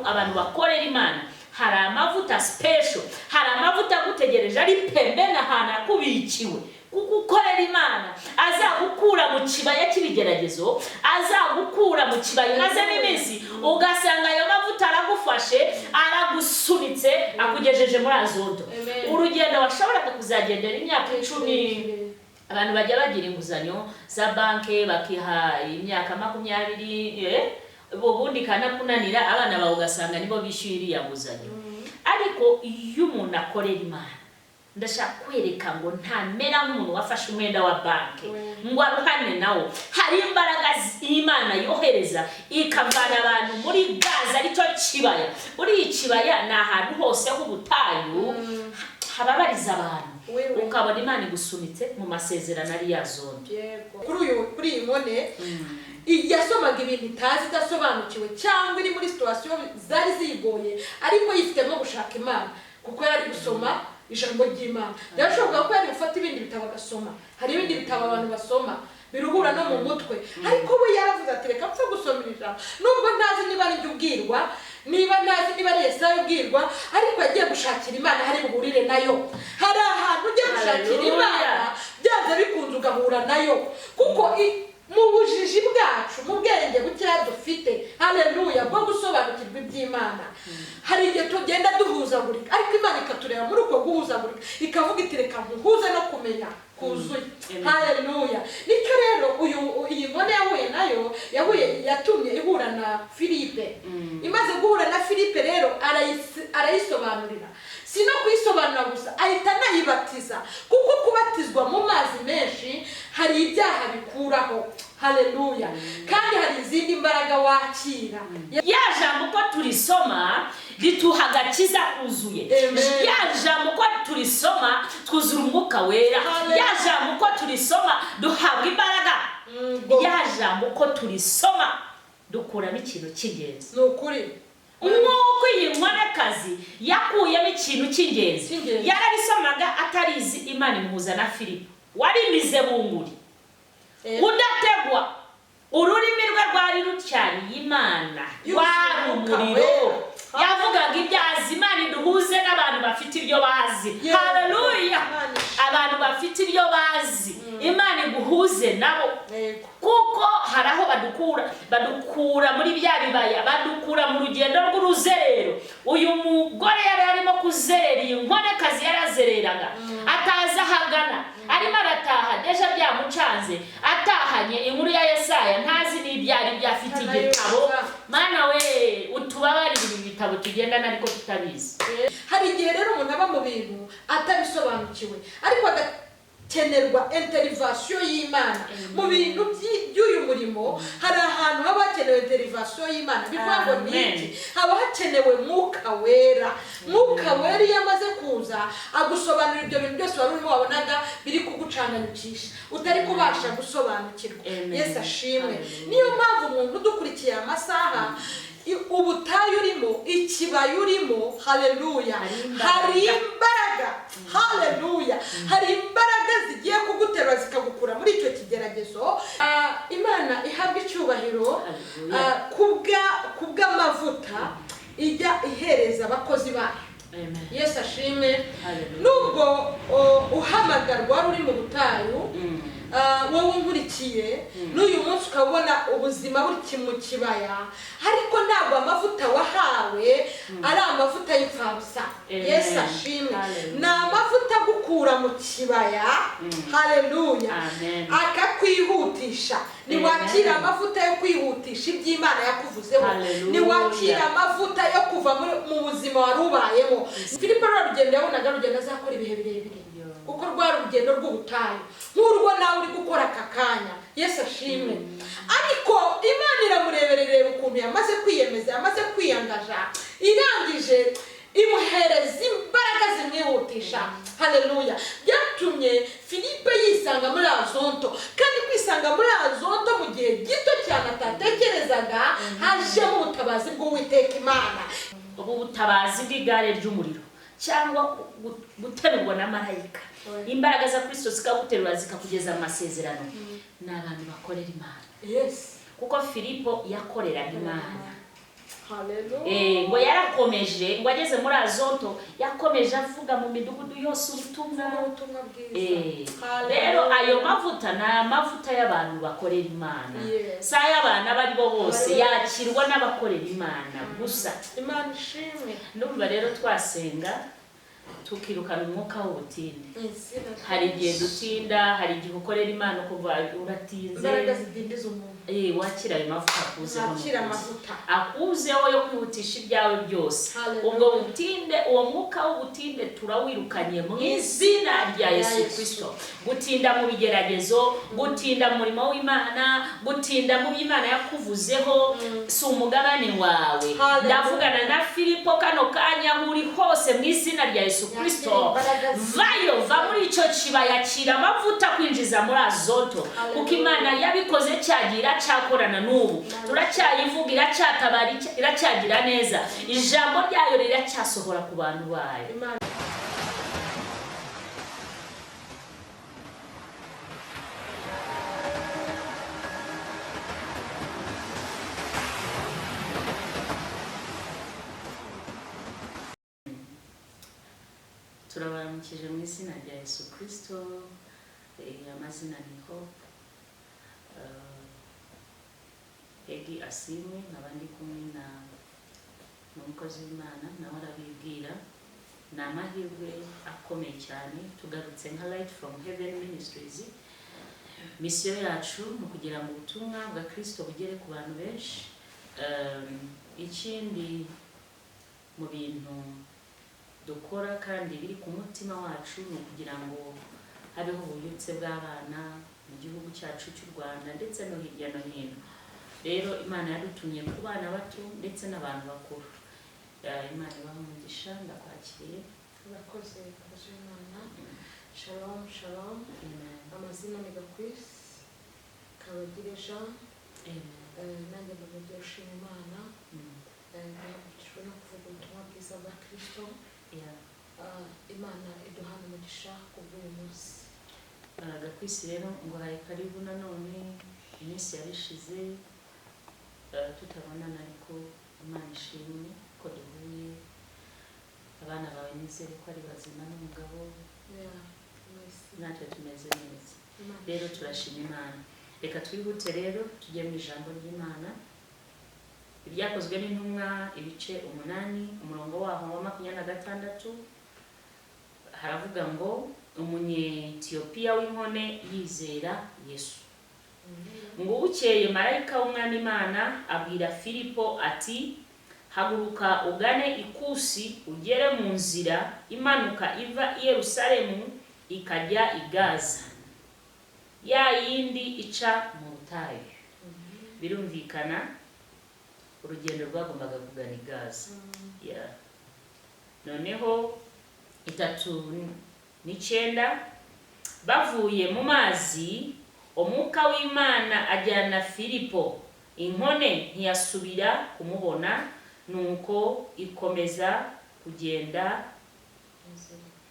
abantu bakorera Imana hari amavuta special, hari amavuta gutegereje ari pembeni ahantu akubikiwe kuko ukorera Imana azagukura mu kibaya cy'ibigeragezo, azagukura mu kibaya maze n'iminsi ugasanga ayo mavuta aragufashe aragusunitse akugejeje muri Azoto. Urugendo washoboraga kuzagendera imyaka 10, abantu bajya bagira inguzanyo za banke bakiha imyaka 20, ubundi kana kunanira abana bawe ugasanga nibo bishyuye iriya nguzanyo. Ariko iyo umuntu akorera Imana, ndashaka kwereka ngo ntamera nk'umuntu wafashe umwenda wa banke ngo aruhane nawo. Hari imbaraga Imana yohereza ikavana abantu muri Gaza aricyo kibaya. Uri ikibaya ni ahantu hose h'ubutayu hababariza abantu, ukabona Imana igusunitse mu masezerano ari Azoto. Kuri iyi nkone yasomaga ibintu itazi idasobanukiwe cyangwa iri muri situation zari zigoye, ariko yifitemo gushaka Imana kuko yari gusoma ijambo ry'Imana. Yashoboka ko yari gufata ibindi bitabo agasoma. Hari ibindi bitabo abantu basoma biruhura no mu mutwe, ariko we yaravuze ati reka mpfe gusoma ijambo nubwo ntazi niba ari ubwirwa, niba ntazi niba ari Yesaya ubwirwa, ariko yagiye gushakira Imana hari buhurire nayo. Hari ahantu ujye gushakira Imana byanze bikunze ugahura nayo, kuko mu bujiji bwacu mu bwenge bukeya dufite, haleluya, bwo gusobanukirwa iby'Imana, hari igihe tugenda duhuzagurika, ariko Imana ikatureba muri uko guhuzagurika ikavuga iti reka nkuhuze no kumenya kuzuye. Haleluya. Nicyo rero iyi nkone yatumye ihura na Filipe. Imaze guhura na Filipe rero arayisobanurira. Si no kuyisobanura gusa, ahita anayibatiza, kuko kubatizwa mu mazi menshi hari ibyaha bikuraho. Haleluya. Kandi hari izindi mbaraga wakira. Ya jambo ko turisoma rituha agakiza kuzuye. Ya jambo ko turisoma twuzura Umwuka Wera. Ya jambo ko turisoma duhabwa imbaraga. Ya jambo ko turisoma dukuramo ikintu cy'ingenzi. Nukuri. Nk'uko iyi nkonekazi yakuyemo ikintu cy'ingenzi, yararisomaga atarizi Imana imuhuza na Filipo. Warimize bunguri udategwa, ururimi rwe rwari rucyariye Imana, rwari umuriro. Yavugaga ibyazi Imana iduhuze n'abantu bafite ibyo bazi. Haleluya. Abantu bafite ibyo bazi Imana iguhuze nabo, kuko haraho badukura muri bya bibaya, badukura mu rugendo rw'uruzerero. Uyu mugore yari arimo kuzerera, iyi nkonekazi yarazereraga ataza hagana, arimo arataha deja byamucanze, atahanye inkuru ya Yesaya ntazi n'ibyari byafite igitabo. Mana we utubabarire ibi bitabo tugendana ariko tutabizi. Hari igihe rero umuntu aba mu bintu atabisobanukiwe, ariko kenerwa intervention y'Imana mu bintu by'uyu murimo. Hari ahantu haba hakenewe intervention y'Imana, bivuga ngo niki haba hakenewe Mwuka Wera. Mwuka Wera yamaze kuza agusobanurira ibyo bintu byose wari urimo wabonaga biri kugucanganyukisha, utari kubasha gusobanukirwa. Yesu ashimwe. Niyo mpamvu umuntu udukurikiye amasaha, ubutayu urimo, ikibaya urimo, haleluya, hari imbaraga. Haleluya. Hari imbaraga zigiye kuguterura zikagukura muri icyo kigeragezo. Imana ihabwa icyubahiro kubw'amavuta ijya ihereza abakozi bayo. Yesu ashimwe. Nubwo uhamagarwa uri mu butayu, wowe unkurikiye n'uyu munsi ukabona ubuzima buri mu kibaya, ariko ntabwo amavuta wahawe ari amavuta y'imfabusa. Yesu ashimwe. Ni amavuta agukura mu kibaya, haleluya, akakwihutisha. Niwakira amavuta yo kwihutisha iby'Imana yakuvuzeho, niwakira amavuta yo kuva mu buzima wari ubayemo. Filipo rugendo yabonaga rugendo azakora ibihe birebire, kuko rwari urugendo rw'ubutayu nk'urwo nawe uri gukora aka kanya. Yesu ashimwe. Ariko Imana iramureberera ukuntu yamaze kwiyemeza, yamaze kwiyangaja, irangije imuhereza imbaraga zimwihutisha. Haleluya. Byatumye Filipe yisanga muri Azoto, kandi kwisanga muri Azoto mu gihe gito cyane atatekerezaga, hajemo ubutabazi bw'Uwiteka Imana. Ubu butabazi bw'igare ry'umuriro cyangwa guterurwa na marayika. Imbaraga za Kristo zikaguterura zikakugeza amasezerano. N'abantu bakorera Imana. Yes. Kuko Filipo yakoreraga Imana. Hallelujah. ngo yarakomeje ngo ageze muri Azoto yakomeje avuga mu midugudu yose ubutumwa bwiza. Rero ayo mavuta ni amavuta y'abantu bakorera Imana. Si ay'abantu abo ari bo bose, yakirwa n'abakorera Imana gusa. Imana ishimwe. Ndumva rero twasenga tukirukana umwuka w'ubutinde. Hari igihe dutinda, hari igihe ukorera Imana kuva uratinze. Imbaraga zidindiza umuntu. Wakira ayo mavuta akuzeho. Wakira amavuta. Akuzeho yo kwihutisha ibyawe byose. Ubwo butinde, uwo mwuka w'ubutinde turawirukanye mu izina rya Yesu Kristo. Gutinda mu bigeragezo, gutinda mu murimo w'Imana, gutinda mu by'Imana yakuvuzeho, si umugabane wawe. Ndavugana na Filipo kano kanya uri hose mu izina rya Yesu Kristo. Vayo, va muri icyo kibaya, kira amavuta kwinjiza muri Azoto. Kuko Imana yabikoze cyagira cyakorana n'ubu. Turacyayivuga, iracyatabara, iracyagira neza. Ijambo ryayo riracyasohora ku bantu bayo. Turabaramukije mu izina rya Yesu Kristo. Amazina ni Hope. Egi asimwe n'abandi kumwe na n'umukozi w'Imana nawe arabibwira. Ni amahirwe akomeye cyane tugarutse nka Light from Heaven Ministries. Misiyo yacu ni kugira ngo ubutumwa bwa Kristo bugere ku bantu benshi. Ikindi mu bintu dukora kandi biri ku mutima wacu ni kugira ngo habeho ububyutse bw'abana mu gihugu cyacu cy'u Rwanda ndetse no hirya no hino. Rero Imana yadutumye ku bana bato ndetse n'abantu bakuru. Imana ibahe umugisha. Ndakwakiriye. Urakoze Imana. Shalom shalom. Amazina ni Gakwisi Kabagire Jean. Nanjye ndamugira ushima Imana. Nahagurukijwe no kuvuga ubutumwa bwiza bwa Kristo. Imana iduhana umugisha kubw'uyu munsi. Gakwisi rero ngo haye karibu nanone. Iminsi yarishize tutabonana, ariko Imana ishimwe ko duhuye. Abana bawe nizere ko ari bazima n'umugabo. Natwe tumeze neza. Rero turashima Imana. Reka twihute rero tujye mu ijambo ry'Imana. Ibyakozwe n'intumwa ibice 8 umurongo waho wa 26 haravuga ngo Umunye-Etiyopiya w'inkone yizera Yesu. Ngo bukeye marayika w'Umwami Imana abwira Filipo ati, haguruka ugane Ikusi ugere mu nzira imanuka iva i Yerusalemu ikajya i Gaza, ya yindi ica mu butayu. Birumvikana urugendo rwagombaga kugana i Gaza. Noneho 3:9 bavuye mu mazi, umwuka w'Imana ajyana Filipo, inkone ntiyasubira kumubona, nuko ikomeza kugenda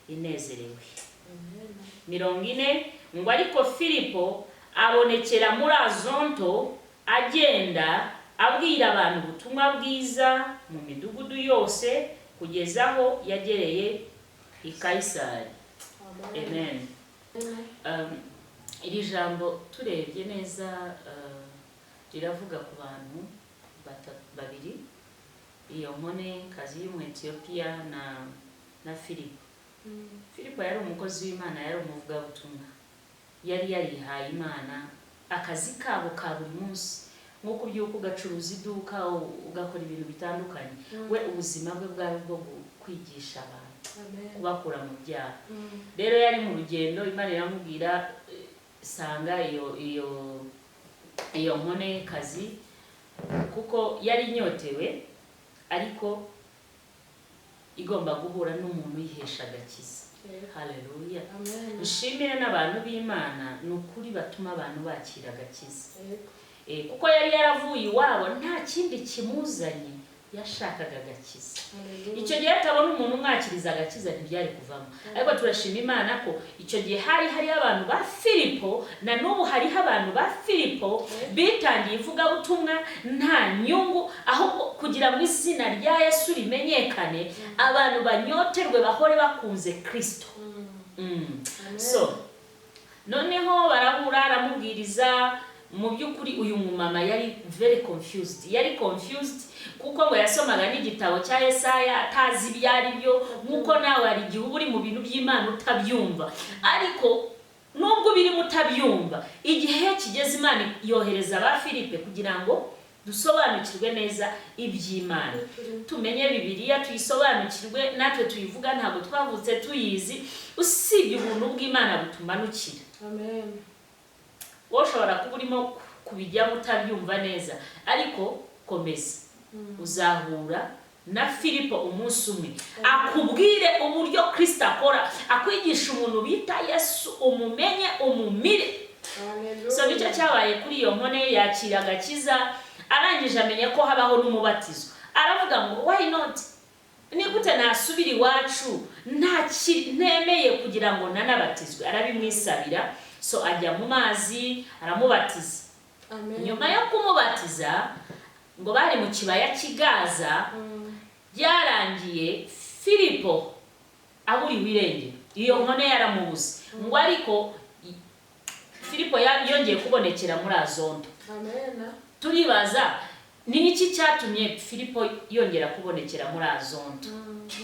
inezerewe. 40 ngo ariko Filipo abonekera muri Azoto agenda abwira abantu ubutumwa bwiza mu midugudu yose kugeza aho yagereye i Kayisari. Amen. Iri jambo turebye neza riravuga ku bantu babiri, iyo nkone kazi y'Umu-Etiyopiya na Filipo. Filipo yari umukozi w'Imana, yari umuvugabutumwa, yari yarihaye Imana. Akazi kabo ka buri munsi nko kubyuka ugacuruza iduka ugakora ibintu bitandukanye. We ubuzima bwe bwari bwo kwigisha abantu, kubakura mu byaha. Rero yari mu rugendo, Imana iramubwira sanga iyo nkone kazi, kuko yari inyotewe ariko igomba guhura n'umuntu yihesha agakiza. Haleluya. Ushimire n'abantu b'Imana, n'ukuri batuma abantu bakira agakiza. Kuko yari yaravuye iwabo nta kindi kimuzanye yashakaga agakiza. Hallelujah. Icyo gihe atabona umuntu umwakiriza agakiza ntibyari kuvamo. Ariko turashima Imana ko icyo gihe hari abantu ba Filipo, na n'ubu hariho abantu ba Filipo bitangiye ivugabutumwa nta nyungu, ahubwo kugira ngo izina rya Yesu rimenyekane, abantu banyoterwe bahore bakunze Kristo. So noneho barahura aramubwiriza. Mu by'ukuri uyu mumama yari very confused, kuko ngo yasomaga n'igitabo cya Yesaya atazi ibyo ari byo, nk'uko nawe hari igihe uba uri mu bintu by'Imana utabyumva, ariko nubwo biri mutabyumva, igihe kigeze Imana yohereza ba Filipe kugira ngo dusobanukirwe neza iby'Imana, tumenye Bibiliya tuyisobanukirwe, natwe tuyivuga ntabwo twavutse tuyizi, usibye ubuntu bw'Imana butumanukira. Amen. Woshobora kuba urimo kubijyamo utabyumva neza, ariko komeza, uzahura na Filipo umunsi umwe akubwire uburyo Kristo akora, akwigisha umuntu bita Yesu, umumenye umumire. So nicyo cyabaye kuri iyo nkone, yakira agakiza, arangije amenye ko habaho n'umubatizo. Aravuga ngo why not, ni gute nasubira iwacu ntemeye kugira ngo nanabatizwe? Arabimwisabira. So ajya mu mazi aramubatiza. Nyuma yo kumubatiza ngo bari mu kibaya cy'Igaza, byarangiye Filipo aburiwe irengero, iyo nkone yaramubuze. Ngo ariko Filipo yongeye kubonekera muri Azoto. Turibaza ni iki cyatumye Filipo yongera kubonekera muri Azoto?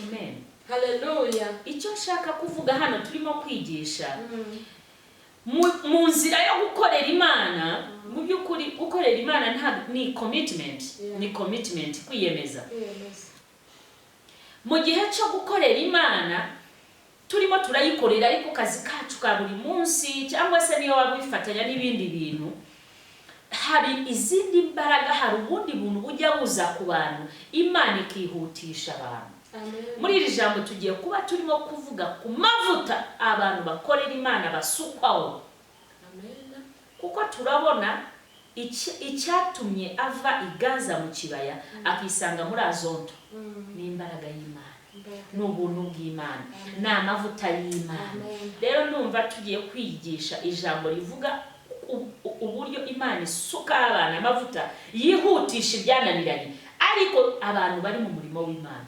Amen. Hallelujah. Icyo nshaka kuvuga hano turimo kwigisha, mu nzira yo gukorera Imana, mu by'ukuri gukorera Imana ni commitment, ni commitment, kwiyemeza. Mu gihe cyo gukorera Imana turimo turayikorera, ariko kazi kacu ka buri munsi, cyangwa se niyo wabifatanya n'ibindi bintu, hari izindi mbaraga, hari ubundi buntu bujya buza ku bantu, Imana ikihutisha abantu. Muri iri jambo tugiye kuba turimo kuvuga ku mavuta abantu bakorera Imana basukwaho. Kuko turabona icyatumye ava Igaza mu kibaya akisanga muri Azoto, ni imbaraga y'Imana, ni ubuntu bw'Imana, ni amavuta y'Imana. Rero ndumva tugiye kwigisha ijambo rivuga uburyo Imana isuka abantu amavuta yihutisha ibyananiranye, ariko abantu bari mu murimo w'Imana.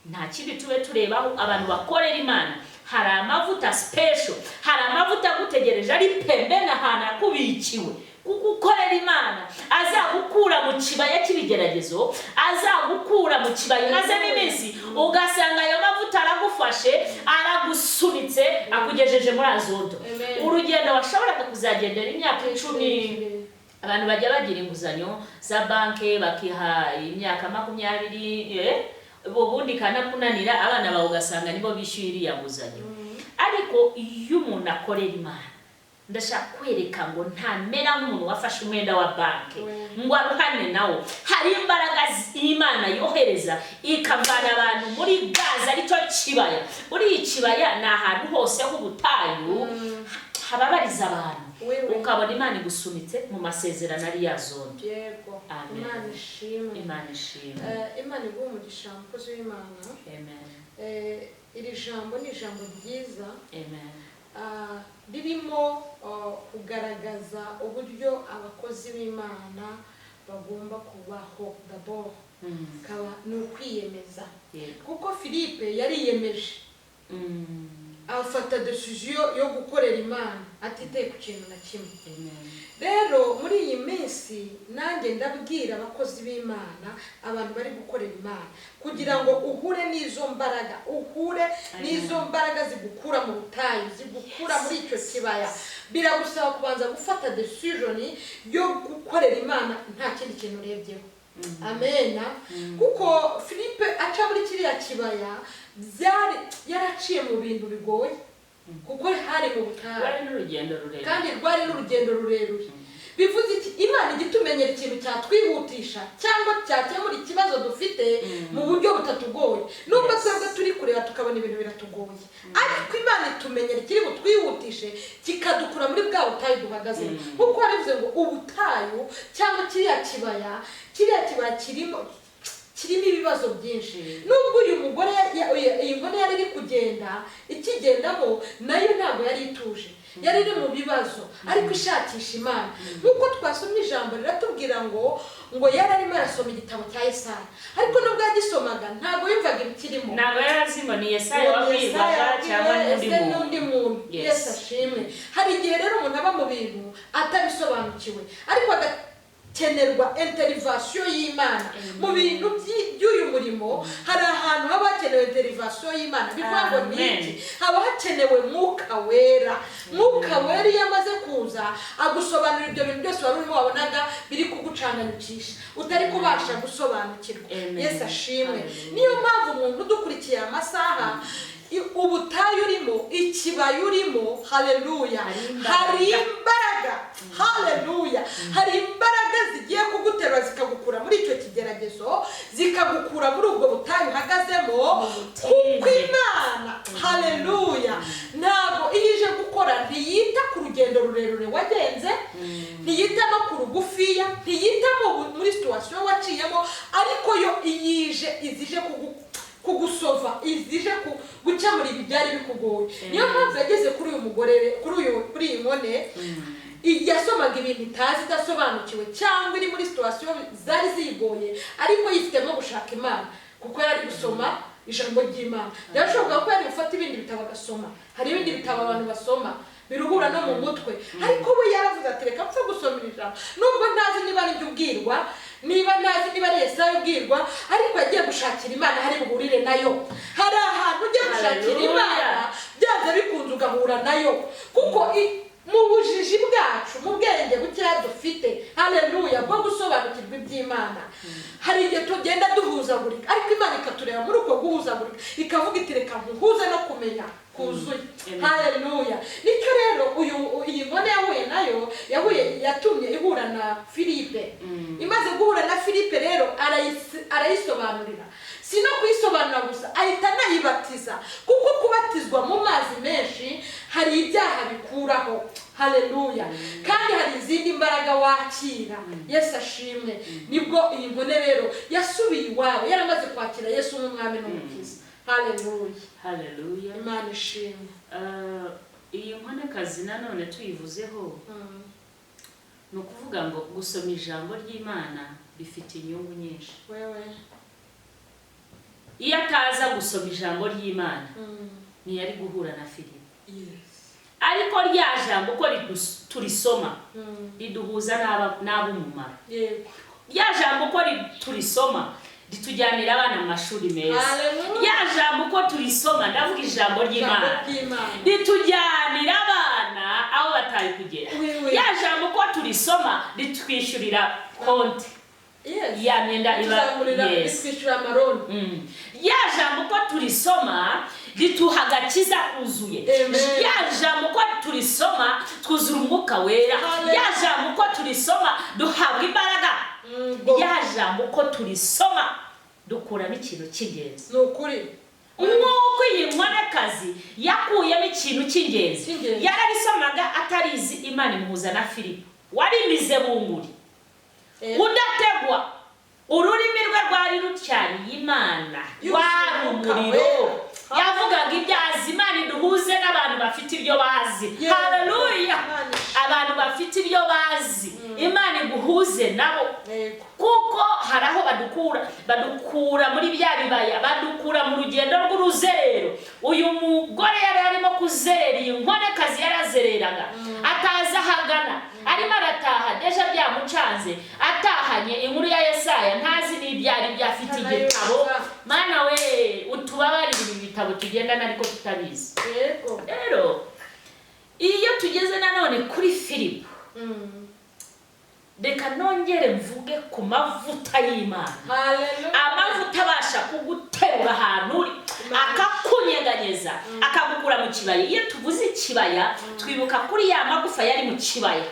Nta kindi tube turebaho abantu bakorera Imana, hari amavuta special, hari amavuta agutegereje ari pembeni ahantu akubikiwe, kuko ukorera Imana azagukura mu kibaya cy'ibigeragezo, azagukura mu kibaya maze n'iminsi ugasanga ayo mavuta aragufashe, aragusunitse, akugejeje muri Azoto. Urugendo washoboraga kuzagendera imyaka 10, abantu bajya bagira inguzanyo za banke bakiha imyaka 20, ubundi kana kunanira abana bawe ugasanga nibo bishyuye iriya nguzanyo. Ariko iyo umuntu akorera Imana, ndashaka kwereka ngo ntamera nk'umuntu wafashe umwenda wa banke ngo aruhane nawo. Hari imbaraga Imana yohereza ikavana abantu muri Gaza, aricyo kibaya. Uri ikibaya ni ahantu hose h'ubutayu hababariza abantu, ukabona Imana igusunitse mu masezerano ari Azoto. Yego. Amen. Imana ishimwe. Imana ishimwe. Imana iguha umugisha mukozi w'Imana. Amen. Iri jambo ni ijambo ryiza. Amen. Ririmo kugaragaza uburyo abakozi b'Imana bagomba kubaho. D'abord ni ukwiyemeza, kuko Filipe yariyemeje, afata decision yo gukorera Imana atiteye ku kintu na kimwe. Rero muri iyi minsi nanjye ndabwira abakozi b'Imana, abantu bari gukorera Imana, kugira ngo uhure n'izo mbaraga, uhure n'izo mbaraga zigukura mu butayu, zigukura muri icyo kibaya, biragusaba kubanza gufata decision yo gukorera Imana nta kindi kintu urebyeho. Amen. Kuko Filipe aca muri kiriya kibaya yaraciye mu bintu bigoye, kuko hari mu butayu kandi rwari n'urugendo rurerure. Bivuze iki? Imana igitumenyera ikintu cyatwihutisha cyangwa cyakemura ikibazo dufite mu buryo butatugoye. Nubwo twebwe turi kureba tukabona ibintu biratugoye, ariko Imana itumenyera ikiri butwihutishe, kikadukura muri bwa butayu duhagaze. Kuko bivuze ngo ubutayu cyangwa kiriya kibaya kirimo kirimo ibibazo byinshi. Nubwo uyu mugore iyi ngone yari iri kugenda ikigendamo nayo ntabwo yari ituje, yari iri mu bibazo ariko ishakisha Imana. Nk'uko twasomye ijambo riratubwira ngo yari arimo arasoma igitabo cya Yesaya, ariko nubwo yagisomaga ntabwo yumvaga ibikirimo, ntabwo yari azi ngo ni Yesaya wabwirwaga cyangwa n'undi muntu. Yesu ashimwe. Hari igihe rero umuntu aba mu bintu atabisobanukiwe, ariko kenerwa intervention y'Imana mu bintu by'uyu murimo. Hari ahantu haba hakenewe intervention y'Imana, bivuga ngo niki, haba hakenewe Mwuka Wera. Mwuka Wera iyo amaze kuza agusobanurira ibyo bintu byose wari urimo wabonaga biri kugucanganyikisha utari kubasha gusobanukirwa. Yesu ashimwe. Niyo mpamvu umuntu udukurikiye amasaha ubutayu urimo, ikibaya urimo, haleluya, hari imbaraga, haleluya, hari imbaraga zigiye kuguterura zikagukura muri icyo kigeragezo, zikagukura muri ubwo butayu uhagazemo, kuko Imana, haleluya, ntabwo ije gukora, ntiyita ku rugendo rurerure wagenze, ntiyita no ku rugufiya, ntiyita muri situation waciyemo, ariko yo izije kugusova, izije gukemura ibi byari bikugoye. Niyo mpamvu yageze kuri uyu mugore, kuri iyi nkone, yasomaga ibintu itazi, idasobanukiwe cyangwa iri muri situation zari zigoye, ariko yifitemo gushaka Imana kuko yari gusoma ijambo ry'Imana. Yashoboka ko yari gufata ibindi bitabo agasoma, hari ibindi bitabo abantu basoma biruhura no mu mutwe, ariko we yaravuze ati reka mpfa gusoma ijambo, nubwo ntazi niba ari ubwirwa, niba ntazi niba ari Yesaya ubwirwa, ariko yagiye gushakira Imana hari buhurire nayo. Hari ahantu ujye gushakira Imana byanze bikunze ugahura nayo, kuko mu bujiji bwacu, mu bwenge bukeya dufite, haleluya, bwo gusobanukirwa iby'Imana, hari igihe tugenda duhuzagurika, ariko Imana ikatureba muri uko guhuzagurika ikavuga iti reka nkuhuze no kumenya kuzuye. Haleluya. Nicyo rero iyi nkone yahuye nayo, yatumye ihura na Filipe. Imaze guhura na Filipe rero arayisobanurira, si no kuyisobanura gusa, ahita anayibatiza, kuko kubatizwa mu mazi menshi hari ibyaha bikuraho, haleluya, kandi hari izindi mbaraga wakira. Yesu ashimwe. Nibwo iyi nkone rero yasubiye iwabo, yaramaze kwakira Yesu nk'umwami n'umukiza. Haleluya. Haleluya. Imana ishimwe. Iyi nkonekazi nanone tuyivuzeho, ni ukuvuga ngo gusoma ijambo ry'Imana bifite inyungu nyinshi. Iyo ataza gusoma ijambo ry'Imana ntiyari guhura na Filipe. Ariko rya jambo uko turisoma riduhuza n'ab'umumaro. Rya jambo uko turisoma ritujyanira abana mu mashuri meza. Rya jambo uko turisoma, ndavuga ijambo ry'Imana, ritujyanira abana aho batari kugera. Rya jambo uko turisoma ritwishyurira konti, ya myenda iswishyura amaroni. Rya jambo uko turisoma rituha agakiza kuzuye. Rya jambo uko turisoma twuzura Umwuka Wera. Rya jambo uko turisoma duhabwa imbaraga. Rya jambo uko turisoma dukuramo ikintu cy'ingenzi. Ni ukuri. Nk'uko iyi nkonekazi yakuyemo ikintu cy'ingenzi, yararisomaga atarizi, Imana imuhuza na Filipe warimize bunguri, udategwa, ururimi rwe rwari rucyariye Imana, rwari umuriro, yavugaga ibyazi. Imana iduhuze n'abantu bafite ibyo bazi. Haleluya. Abantu bafite ibyo bazi, Imana iguhuze nabo, kuko hari aho badukura muri bya bibaya, badukura mu rugendo rw'uruzerero. Uyu mugore yari arimo kuzerera, iyi nkonekazi yarazereraga, ataza ahagana, arimo arataha, deja byamucanze, atahanye inkuru ya Yesaya, ntazi n'ibyari byafite igitabo. Mana we, utubabarire ibi bitabo tugendana ariko tutabizi. Rero iyo tugeze nanone kuri Filipe, reka nongere mvuge ku mavuta y'Imana. Amavuta abasha kuguterura ahantu uri, akakunyeganyeza, akagukura mu kibaya. Iyo tuvuze ikibaya twibuka kuri ya magufa yari mu kibaya,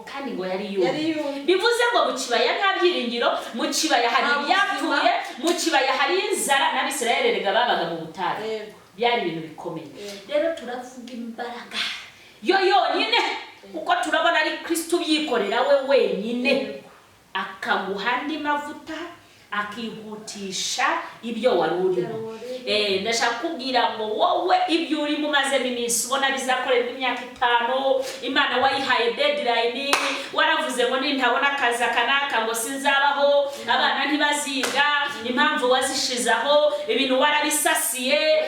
kandi ngo yari yumye. Bivuze ngo mu kibaya nta byiringiro, mu kibaya hari ibyapfuye, mu kibaya hari inzara, n'Abisirayeli rega babaga mu butayu. Byari ibintu bikomeye. Rero turavuga imbaraga yo yonyine, kuko turabona ari Kristo ubyikorera we wenyine, akaguha andi mavuta, akihutisha ibyo wari urimo. Ndashaka kubwira ngo wowe ibyo urimo umazemo iminsi ubona bizakorerwa imyaka 5, Imana wayihaye deadline, waravuze ngo nintabona akazi akanaka ngo sinzabaho, abana ntibaziga, impamvu wazishizaho, ibintu warabisasiye,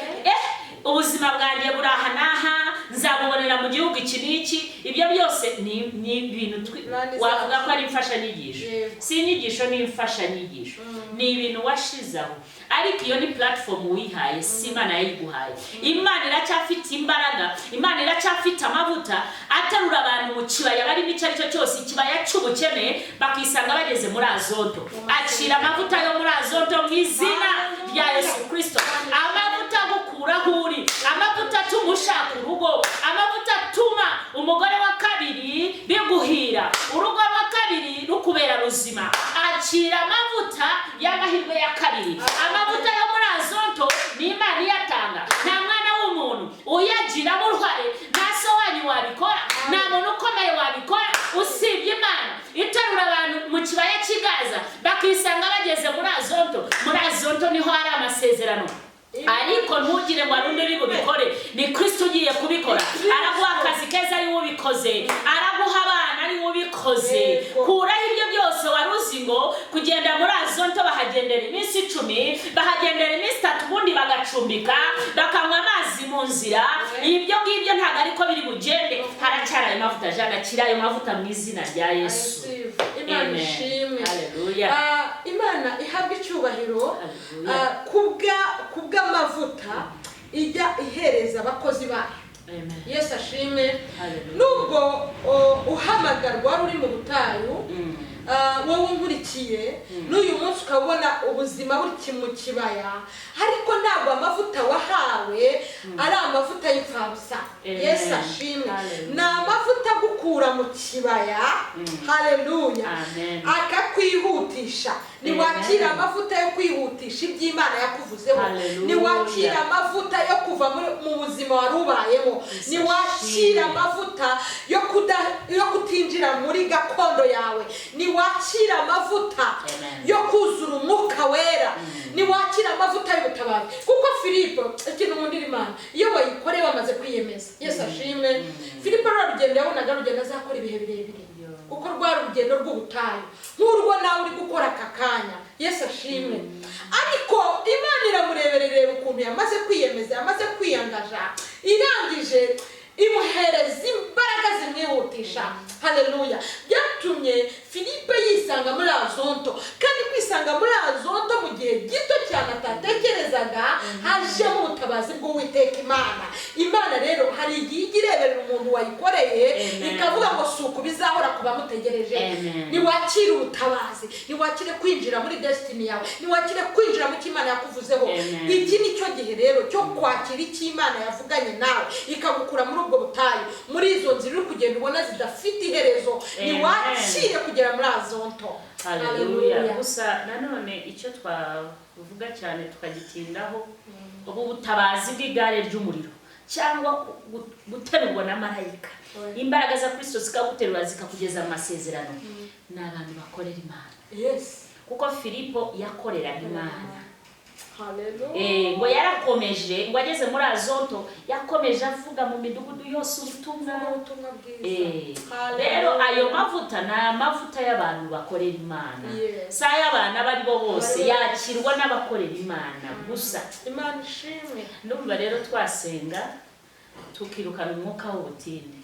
ubuzima bwanjye buraha naha, nzabubonera mu gihugu iki n'iki. Ibyo byose ni ibintu wavuga ko ari imfashanyigisho. Si inyigisho, ni imfashanyigisho. Ni ibintu washizaho, ariko iyo ni platform wihaye, si Imana yayiguhaye. Imana iracyafite imbaraga, Imana iracyafite amavuta atarura abantu mu kibaya bari n'icyo ari cyo cyose, ikibaya cy'ubukene bakisanga bageze muri Azonto. Akira amavuta yo muri Azonto mu izina rya Yesu Kristo. Amavuta gukura huri, amavuta tumushaka urugo, amavuta tuma umugore wa kabiri biguhira, urugo rwa kabiri rukubera ruzima. Akira amavuta y'amahirwe ya kabiri. Amavuta yo muri Azonto ni Imana iyatanga, nta mwana w'umuntu uyagiramo uruhare, nta so wanyu wabikora, nta muntu ukomeye wabikora usibye Imana iterura abantu mu kibaya cy'Igaza bakisanga bageze muri Azonto. Muri Azonto niho hari amasezerano, ariko ntugire ngo arundi uri bubikore, ni Kristo ugiye kubikora. Araguha akazi keza ari ubikoze, araguha abana ari ubikoze. Kuraho ibyo byose waruzi ngo kugenda muri Azonto bahagendera iminsi 10, bahagendera iminsi 3, ubundi bagacumbika, bakanywa amazi mu nzira. Ibyo ngibyo ntabwo ariko biri bugende. Haracyari ayo mavuta, jana kira ayo mavuta mu izina rya Yesu. Imana ishimwe. Haleluya. Imana ihabwa icyubahiro kubwa amavuta ijya ihereza abakozi bayo. Yesu ashimwe. Nubwo uhamagarwa uri mu butayu, wowe unkurikiye n'uyu munsi ukabona ubuzima buri mu kibaya, ariko ntabwo amavuta wahawe ari amavuta y'imfabusa. Yesu ashimwe. Ni amavuta gukura mu kibaya, haleluya, akakwihutisha. Niwakira amavuta yo kwihutisha iby'Imana yakuvuzeho, niwakira amavuta yo kuva mu buzima wari ubayemo, niwakira amavuta yo kutinjira muri gakondo yawe, niwakira amavuta yo kuzura umwuka wera, niwakira amavuta y'ubutabazi. Kuko Filipo, ikintu mu ndirimana iyo wayikoreye wamaze kwiyemeza, Yesu ashimwe. Filipo rugendo yabonaga rugendo azakora ibihe birebire, kuko rwari urugendo rw'ubutayu nk'urwo nawe uri gukora aka kanya. Yesu ashimwe. Ariko Imana iramureberera ukuntu yamaze kwiyemeza, yamaze kwiyangaja, irangije imuhereza imbaraga zimwihutisha. Haleluya. Byatumye Filipo yisanga muri Azonto, kandi kwisanga muri Azonto mu gihe gito cyane atatekerezaga, hajemo ubutabazi bw'Uwiteka Imana. Imana rero hari igihe igireberera umuntu wayikoreye, ikavuga ngo suku bizahora kuba mutegereje. Niwakire ubutabazi, niwakire kwinjira muri destiny yawe, niwakire kwinjira mu cy'Imana yakuvuzeho. Iki ni cyo gihe rero cyo kwakira icyo Imana yavuganye nawe, ikagukura muri ubwo butayu, muri izo nzira uri kugenda ubona zidafite iherezo. Niwakire kugera muri Azonto. Haleluya. Gusa nanone icyo twavuga cyane tukagitindaho, ubu butabazi bw'igare ry'umuriro cyangwa guterurwa na marayika, imbaraga za Kristo zikaguterura zikakugeza mu masezerano, n'abantu bakorera Imana. Yes. Kuko Filipo yakoreraga Imana. Haleluya. Ngo yarakomeje, ngo ageze muri Azonto yakomeje avuga mu midugudu yose ubutumwa bwiza. Rero ayo mavuta ni amavuta y'abantu bakorera Imana. Si ay'abana bari bo bose, yakirwa n'abakorera Imana gusa. Imana ishimwe. Ndumva rero twasenga tukirukana umwuka w'ubutinde.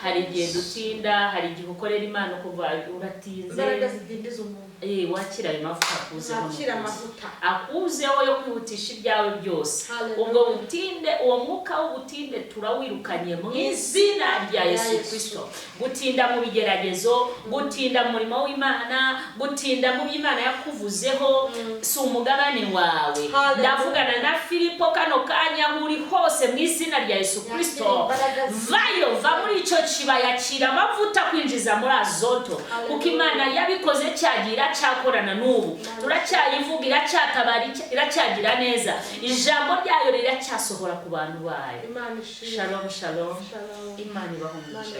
Hari igihe dutinda, hari igihe ukorera Imana kuva uratinze. Imbaraga zidindiza umuntu. Wakira ayo mavuta akuzeho. Wakira amavuta akuzeho yo kwihutisha ibyawe byose. Ubwo butinde, uwo mwuka w'ubutinde turawirukanye mu izina rya Yesu Kristo. Gutinda mu bigeragezo, gutinda mu murimo w'Imana, gutinda mu by'Imana yakuvuzeho, si umugabane wawe. Ndavugana na Filipo kano kanya uri hose mu izina rya Yesu Kristo. Vayo, va muri icyo kibaya, kira amavuta kwinjiza muri Azonto. Kuko Imana yabikoze cyagira cyakorana n'ubu, turacyayivuga, iracyatabara, iracyagira neza, ijambo ryayo riracyasohora ku bantu bayo. Shalom, shalom. Imana ibahe umugisha.